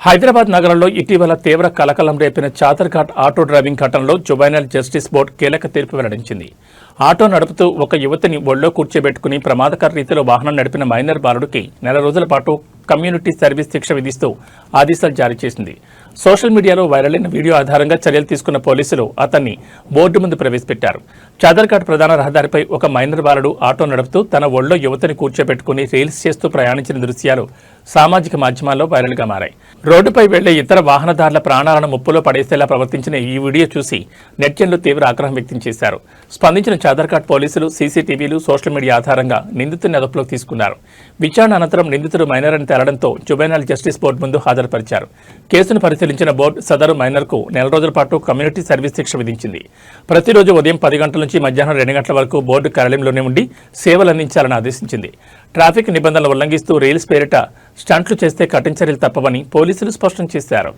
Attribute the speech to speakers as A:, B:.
A: హైదరాబాద్ నగరంలో ఇటీవల తీవ్ర కలకలం రేపిన చాదర్ఘాట్ ఆటో డ్రైవింగ్ ఘటనలో జువైనల్ జస్టిస్ బోర్డు కీలక తీర్పు వెల్లడించింది. ఆటో నడుపుతూ ఒక యువతిని ఒళ్ళో కూర్చోబెట్టుకుని ప్రమాదకర రీతిలో వాహనం నడిపిన మైనర్ బాలుడికి 4 రోజుల పాటు కమ్యూనిటీ సర్వీస్ శిక్ష విధిస్తూ ఆదేశాలు జారీ చేసింది. సోషల్ మీడియాలో వైరల్ అయిన వీడియో ఆధారంగా చర్యలు తీసుకున్న పోలీసులు అతన్ని బోర్డు ముందు ప్రవేశపెట్టారు. చాదర్ఘాట్ ప్రధాన రహదారిపై ఒక మైనర్ బాలుడు ఆటో నడుపుతూ తన ఒళ్ళో యువతిని కూర్చోబెట్టుకుని రీల్స్ చేస్తూ ప్రయాణించిన దృశ్యాలు సామాజిక మాధ్యమాల్లో వైరల్గా మారాయి. రోడ్డుపై వెళ్లే ఇతర వాహనదారుల ప్రాణాలను ముప్పులో పడేసేలా ప్రవర్తించిన ఈ వీడియో చూసి నెటిజన్లు తీవ్ర ఆగ్రహం వ్యక్తం చేశారు. స్పందించిన చాదర్ఘాట్ పోలీసులు సీసీటీవీలు, సోషల్ మీడియా ఆధారంగా నిందితుడిని అదుపులోకి తీసుకున్నారు. విచారణ అనంతరం నిందితుడు మైనర్ అని తేలడంతో జువైనల్ జస్టిస్ బోర్డు ముందు హాజరుపరిచారు. కేసును పరిశీలించిన బోర్డు సదరు మైనర్కు 4 రోజుల పాటు కమ్యూనిటీ సర్వీస్ శిక్ష విధించింది. ప్రతిరోజు ఉదయం 10 గంటల నుంచి మధ్యాహ్నం 2 గంటల వరకు బోర్డు కార్యాలయంలోనే ఉండి సేవలు అందించాలని ఆదేశించింది. ట్రాఫిక్ నిబంధనలు ఉల్లంఘిస్తూ రీల్స్ పేరిట స్టంట్లు చేస్తే కఠిన చర్యలు తప్పవని పోలీసులు స్పష్టం చేశారు.